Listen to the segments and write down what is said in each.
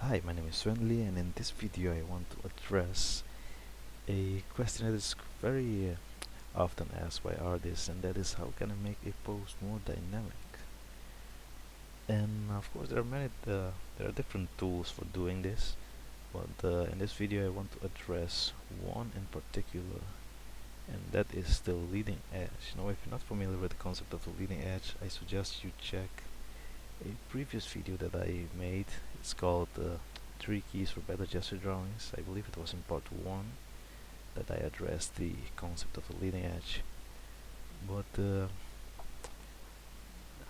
Hi, my name is Swenli, and in this video I want to address a question that is very often asked by artists, and that is how can I make a pose more dynamic? And of course there are different tools for doing this, but in this video I want to address one in particular, and that is the leading edge. Now, if you're not familiar with the concept of the leading edge, I suggest you check a previous video that I made. It's called 3 Keys for Better Gesture Drawings. I believe it was in part 1 that I addressed the concept of the leading edge. But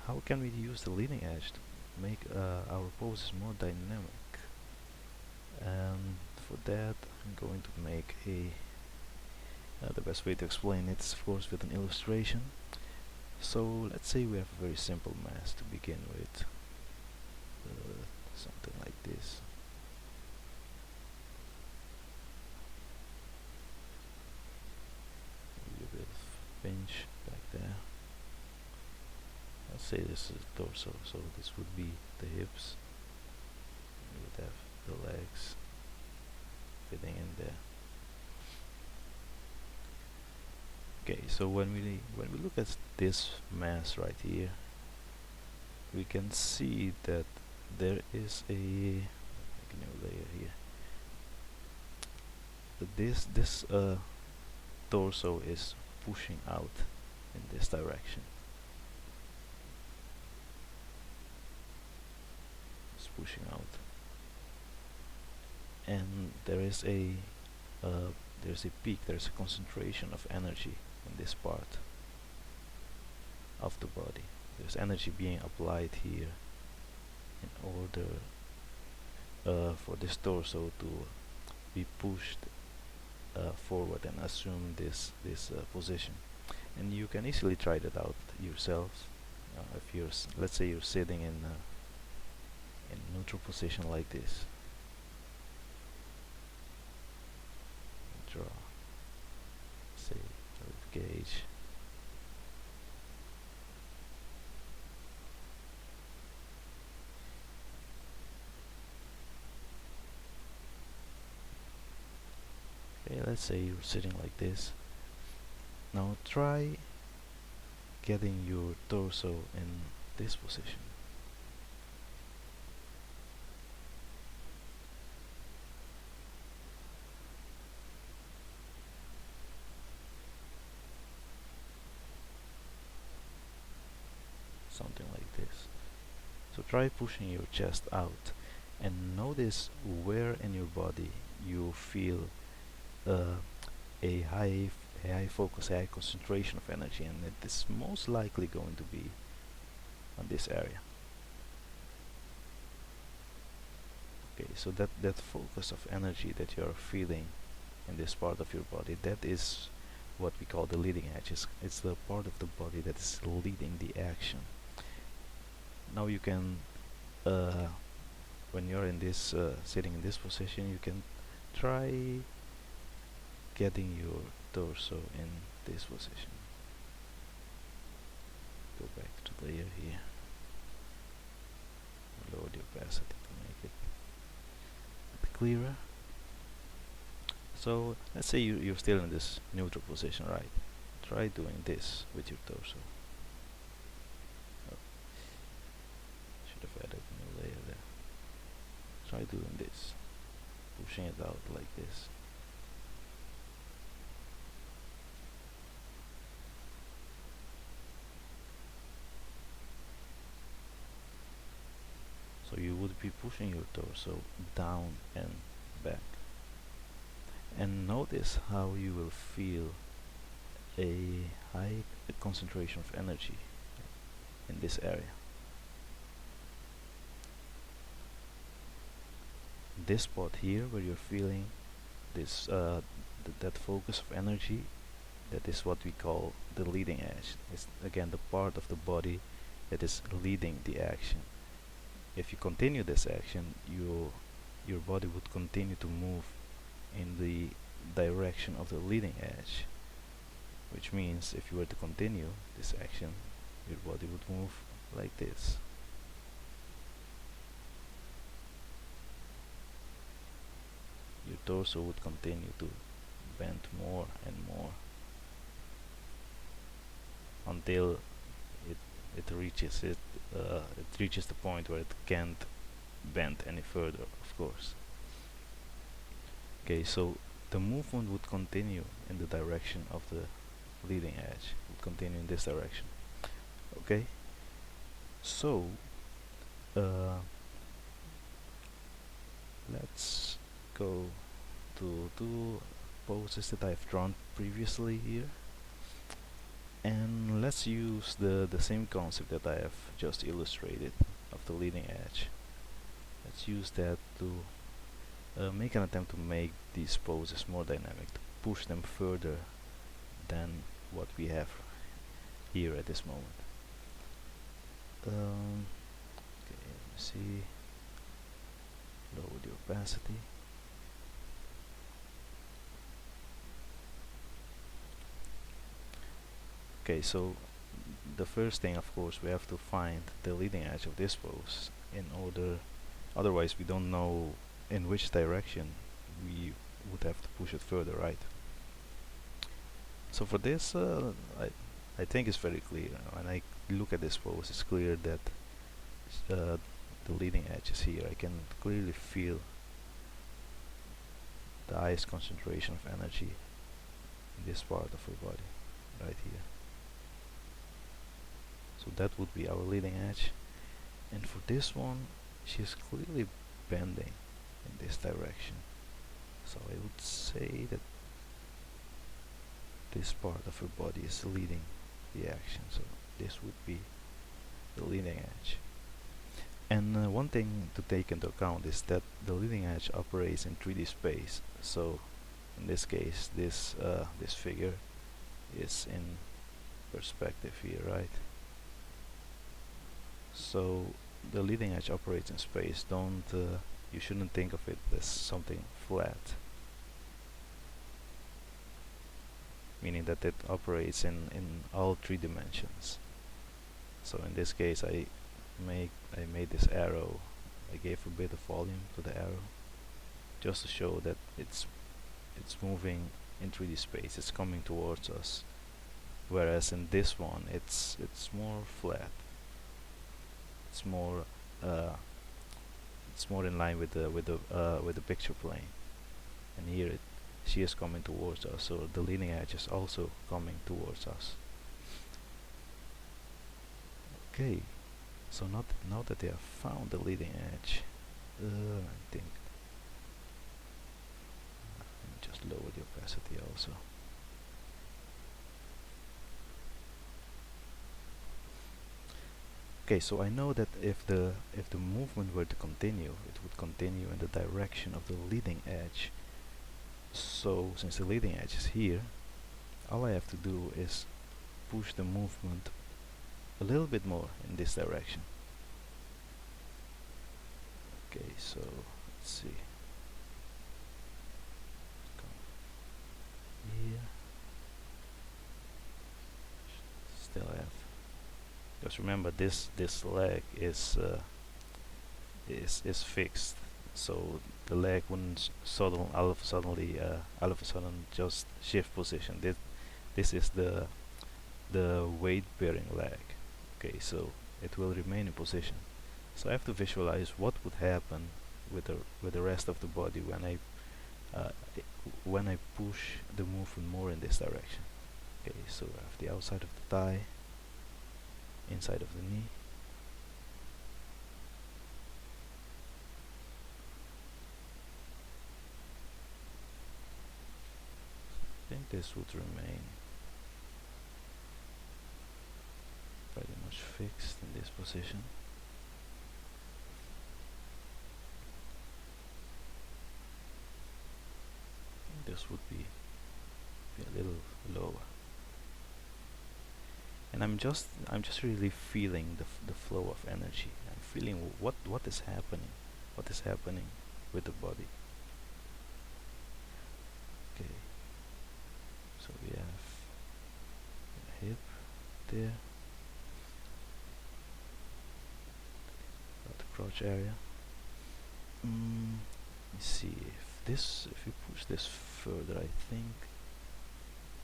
how can we use the leading edge to make our poses more dynamic? And for that I'm going to make the best way to explain it is of course with an illustration. So let's say we have a very simple mask to begin with, something like this. Maybe a bit of pinch back there. Let's say this is torso, so this would be the hips. We would have the legs fitting in there. Okay, so when we look at this mass right here, we can see that there is a new layer here. This torso is pushing out in this direction. It's pushing out, and there's a peak. There's a concentration of energy in this part of the body. There's energy being applied here in order for this torso to be pushed forward and assume this position. And you can easily try that out yourself. If you're let's say you're sitting in neutral position like this. Draw, say, with gauge. Okay, let's say you're sitting like this. Now try getting your torso in this position. Something like this. So try pushing your chest out and notice where in your body you feel a high focus, high concentration of energy, and it is most likely going to be on this area. Okay, so that focus of energy that you are feeling in this part of your body, that is what we call the leading edge. It's the part of the body that is leading the action. Now you can, when you're in this sitting in this position, you can try getting your torso in this position. Go back to the layer here. Lower the opacity to make it a bit clearer. So let's say you're still in this neutral position, right? Try doing this with your torso. Should have added a new layer there. Try doing this, pushing it out like this. So you would be pushing your torso down and back. And notice how you will feel a high concentration of energy in this area. This spot here where you're feeling this that focus of energy, that is what we call the leading edge. It's again the part of the body that is leading the action. If you continue this action, your body would continue to move in the direction of the leading edge, which means if you were to continue this action, your body would move like this. torso would continue to bend more and more until it it reaches the point where it can't bend any further, of course. Okay, so the movement would continue in the direction of the leading edge, would continue in this direction. Okay, so uh, let's go to two poses that I've drawn previously here, and let's use the same concept that I have just illustrated of the leading edge. Let's use that to make an attempt to make these poses more dynamic, to push them further than what we have here at this moment. Okay, let me see. Lower the opacity. Okay, so the first thing, of course, we have to find the leading edge of this pose in order, otherwise we don't know in which direction we would have to push it further, right? So for this, I think it's very clear. When I look at this pose, it's clear that the leading edge is here. I can clearly feel the highest concentration of energy in this part of her body, right here. So that would be our leading edge. And for this one, she's clearly bending in this direction. So I would say that this part of her body is leading the action. So this would be the leading edge. And one thing to take into account is that the leading edge operates in 3D space. So in this case, this figure is in perspective here, right? So the leading edge operates in space. You shouldn't think of it as something flat, meaning that it operates in all 3 dimensions. So in this case, I made this arrow. I gave a bit of volume to the arrow, just to show that it's moving in 3D space. It's coming towards us. Whereas in this one, it's more flat. It's more in line with the picture plane. And here she is coming towards us, so the leading edge is also coming towards us. Okay, so now that they have found the leading edge, I think let me just lower the opacity also. Okay, so I know that if the movement were to continue, it would continue in the direction of the leading edge. So since the leading edge is here, all I have to do is push the movement a little bit more in this direction. Okay, so let's see. Come here. Still have. Just remember, this leg is fixed, so the leg wouldn't all of a sudden just shift position. This is the weight bearing leg. Okay, so it will remain in position. So I have to visualize what would happen with the rest of the body when I push the movement more in this direction. Okay, so I have the outside of the thigh, inside of the knee, I think this would remain pretty much fixed in this position. This would be a little lower. And I'm just really feeling the flow of energy. I'm feeling what is happening with the body. Okay, so we have the hip there, got the crotch area. Let me see if if you push this further, I think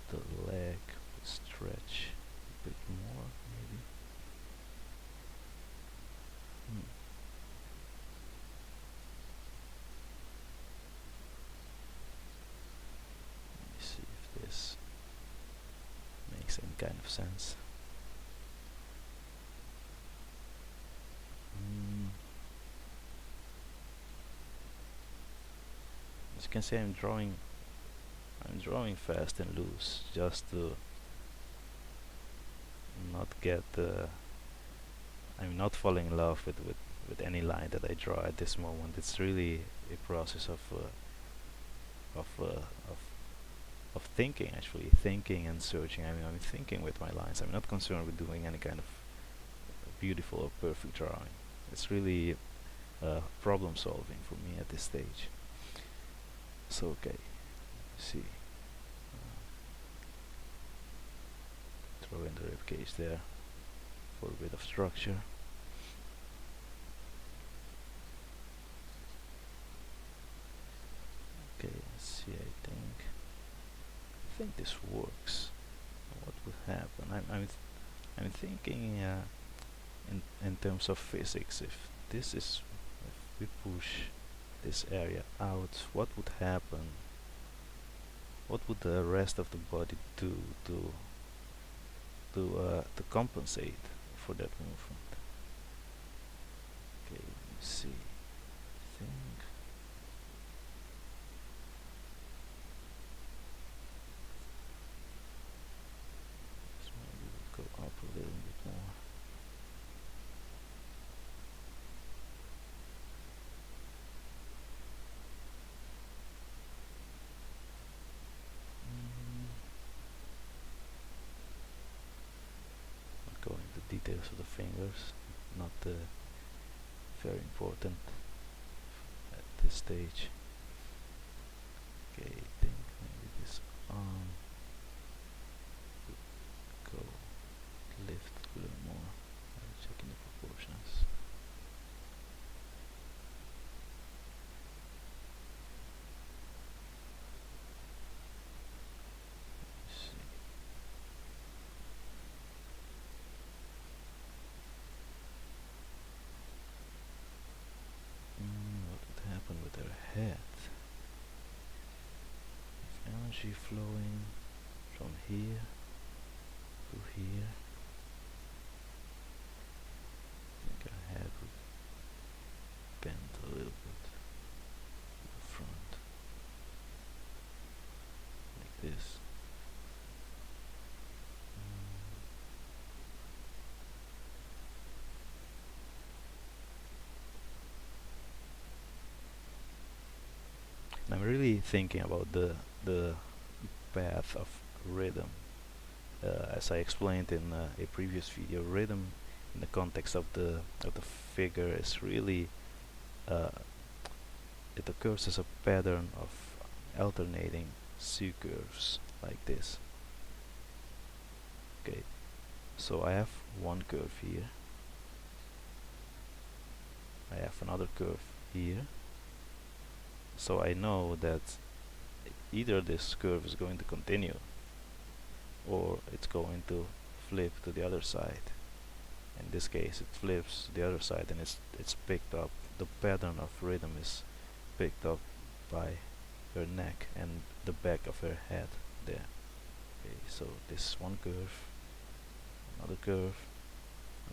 the leg will stretch a bit more, maybe. Hmm. Let me see if this makes any kind of sense. As you can see, I'm drawing fast and loose just to not get I'm not falling in love with any line that I draw at this moment. It's really a process of uh, of of thinking, actually thinking and searching. I mean, I'm thinking with my lines. I'm not concerned with doing any kind of beautiful or perfect drawing. It's really problem solving for me at this stage. So okay, see, throw in the rib cage there for a bit of structure. Okay, let's see. I think this works. What would happen? I'm thinking in terms of physics. If we push this area out, what would happen? What would the rest of the body do to compensate for that movement? Okay, let me see. I think this maybe would go up a little bit more. Not go into details of the fingers, not very important at this stage. Okay, I think maybe this arm would go lift a little more. I'm checking the proportions. Let's see. What would happen with her head? If energy flowing from here to here, I think her head would bend a little bit to the front, like this. And I'm really thinking about the path of rhythm. As I explained in a previous video, rhythm in the context of the figure is really it occurs as a pattern of alternating C curves like this. Okay, so I have one curve here, I have another curve here, so I know that either this curve is going to continue or it's going to flip to the other side. In this case it flips to the other side and it's picked up, the pattern of rhythm is picked up by her neck and the back of her head there. Okay, so this is one curve, another curve,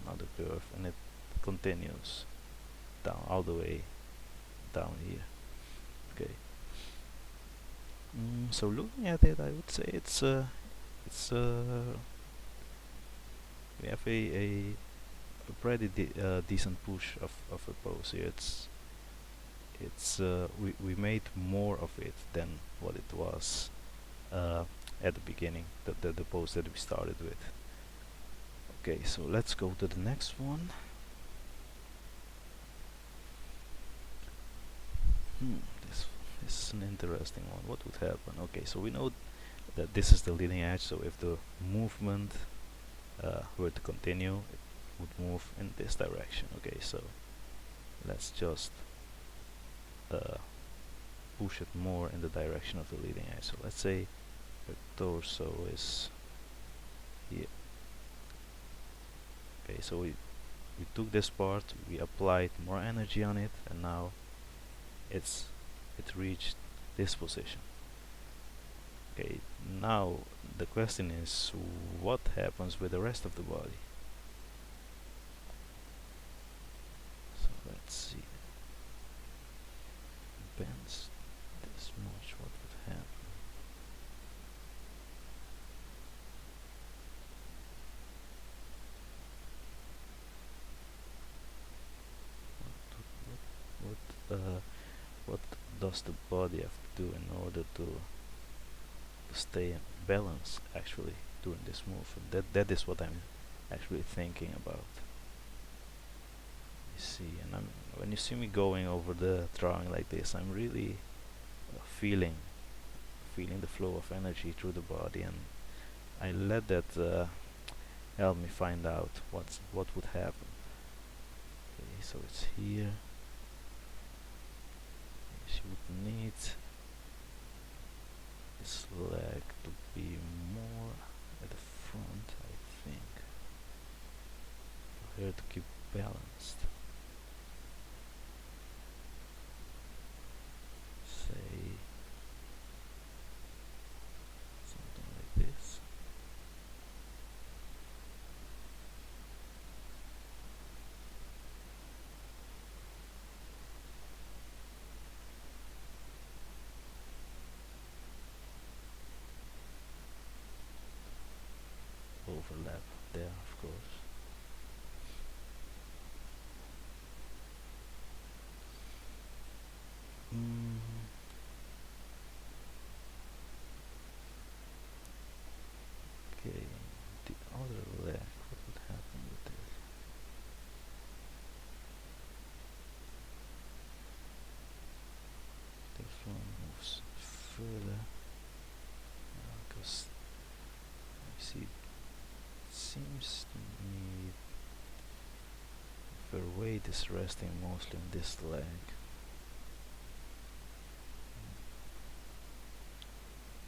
another curve, and it continues down all the way down here. Okay. So looking at it, I would say it's we have a pretty decent push of a pose here. We made more of it than what it was at the beginning, the pose that we started with. Okay, so let's go to the next one. This is an interesting one. What would happen? Okay, so we know that this is the leading edge, so if the movement were to continue, it would move in this direction. Okay, so let's just push it more in the direction of the leading edge. So let's say your torso is here. Okay, so we took this part, we applied more energy on it, and now it reached this position. Okay, now the question is, what happens with the rest of the body? So let's see. Bends this much, what would happen? What does the body have to do in order to stay in balance actually during this move? That is what I'm actually thinking about. You see, and when you see me going over the drawing like this, I'm really feeling the flow of energy through the body, and I let that help me find out what would happen. Okay, so it's here. She would need this leg to be more at the front, I think, for her to keep balanced. Say something like this. Overlap there, of course. Okay, the other leg, what would happen with this? This one moves further, because I see it seems to me her weight is resting mostly on this leg.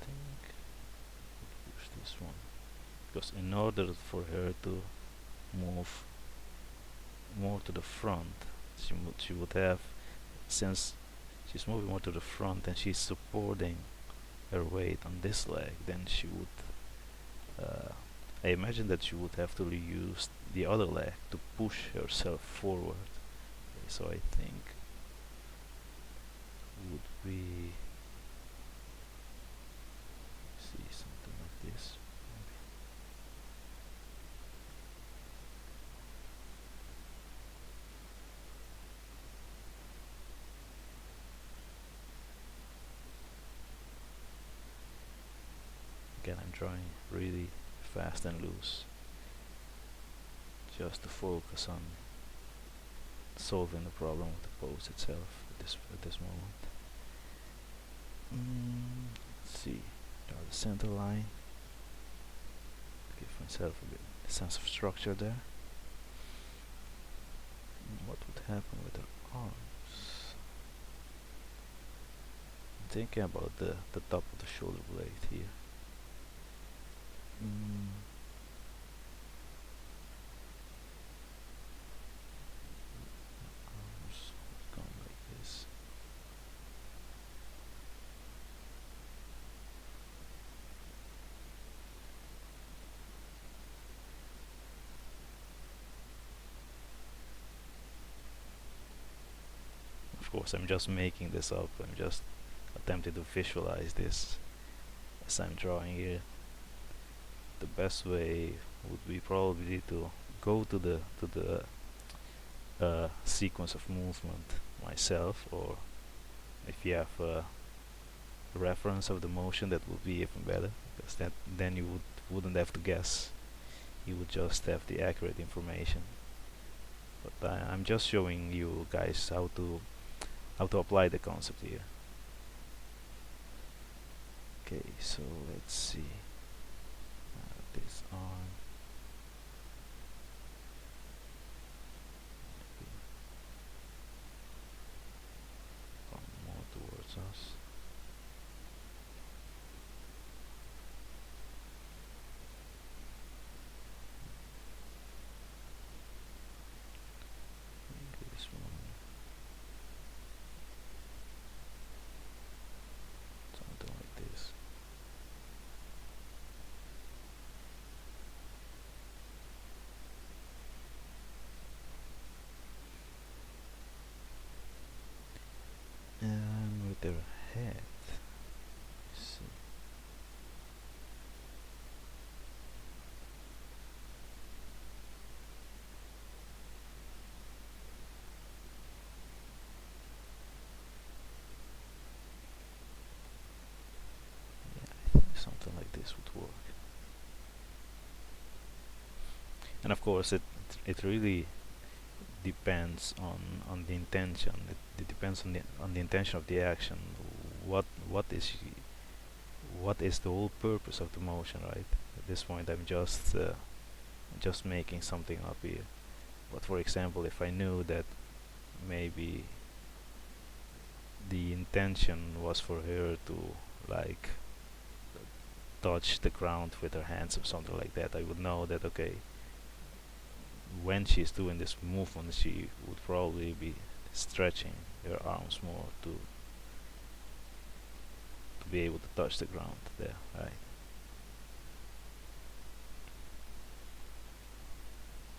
I think I'll push this one, because in order for her to move more to the front, she would have, since she's moving more to the front and she's supporting her weight on this leg, then she would I imagine that she would have to use the other leg to push herself forward. Okay, so I think would be, see, something like this. Again, I'm drawing really fast and loose, just to focus on solving the problem of the pose itself at this moment. Let's see, draw the center line, give myself a bit sense of structure there. What would happen with her arms? I'm thinking about the top of the shoulder blade here. Arms would come like this. Of course, I'm just making this up. I'm just attempting to visualize this as I'm drawing here. The best way would be probably to go to the sequence of movement myself, or if you have a reference of the motion, that would be even better, because then you wouldn't have to guess. You would just have the accurate information. But I'm just showing you guys how to apply the concept here. Okay, so let's see. This arm. Come more towards us. and with their head. See. Yeah, I think something like this would work. And of course, it really depends on the intention. It depends on the intention of the action. What is what is the whole purpose of the motion, right? At this point, I'm just making something up here. But for example, if I knew that maybe the intention was for her to like touch the ground with her hands or something like that, I would know that okay, when she's doing this movement, she would probably be stretching her arms more to be able to touch the ground there, right?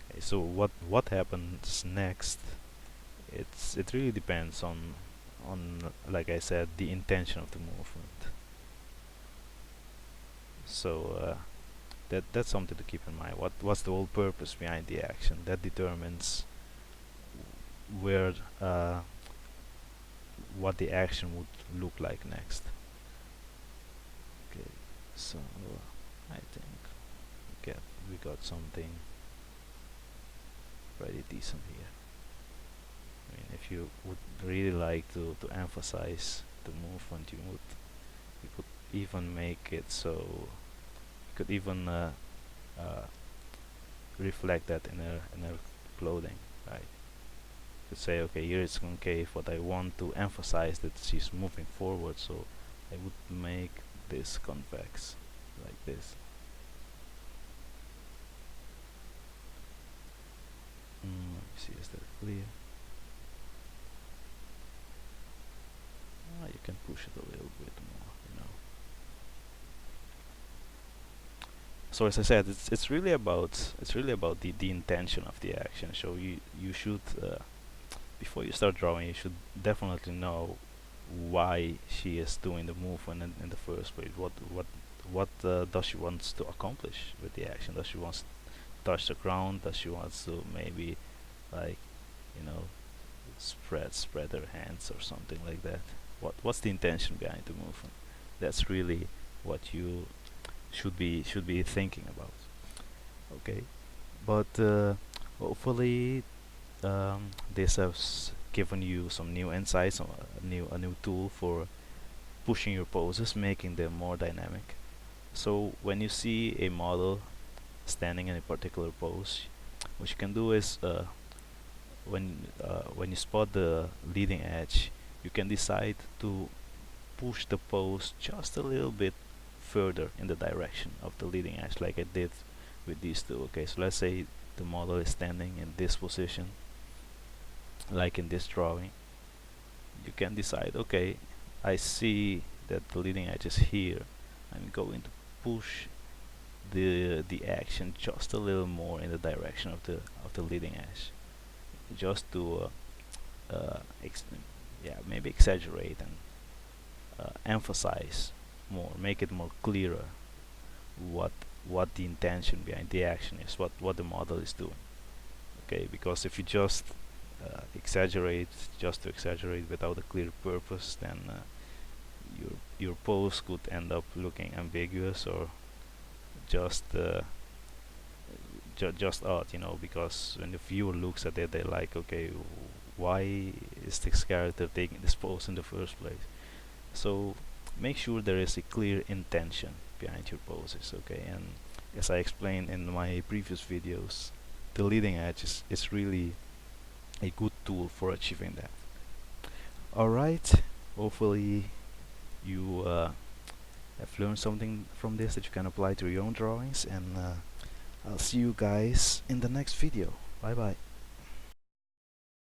Okay, so what happens next? It really depends on like I said, the intention of the movement. So that's something to keep in mind. What's the whole purpose behind the action? That determines where what the action would look like next. Okay, so I think we got something pretty decent here. I mean, if you would really like to emphasize the movement, you could even make it so you could even reflect that in her clothing, right? You could say, okay, here it's concave, but I want to emphasize that she's moving forward, so I would make this convex, like this. Let me see, is that clear? You can push it a little bit more, you know. So as I said, it's really about the intention of the action. So you should before you start drawing, you should definitely know why she is doing the movement in the first place. What does she wants to accomplish with the action? Does she wants to touch the ground? Does she wants to maybe like you know spread her hands or something like that? What's the intention behind the movement? That's really what you should be thinking about. Okay, but hopefully this has given you some new insights, a new tool for pushing your poses, making them more dynamic. So when you see a model standing in a particular pose, what you can do is when you spot the leading edge, you can decide to push the pose just a little bit further in the direction of the leading edge, like I did with these two. Okay, so let's say the model is standing in this position, like in this drawing. You can decide, okay, I see that the leading edge is here. I'm going to push the action just a little more in the direction of the leading edge, just to yeah, maybe exaggerate and emphasize more, make it more clearer what the intention behind the action is, what the model is doing. Okay, because if you just exaggerate just to exaggerate without a clear purpose, then your pose could end up looking ambiguous or just just odd, because when the viewer looks at it, they're like, okay, why is this character taking this pose in the first place? So make sure there is a clear intention behind your poses, okay? And as I explained in my previous videos, the leading edge is really a good tool for achieving that. Alright, hopefully you have learned something from this that you can apply to your own drawings, and I'll see you guys in the next video. Bye bye.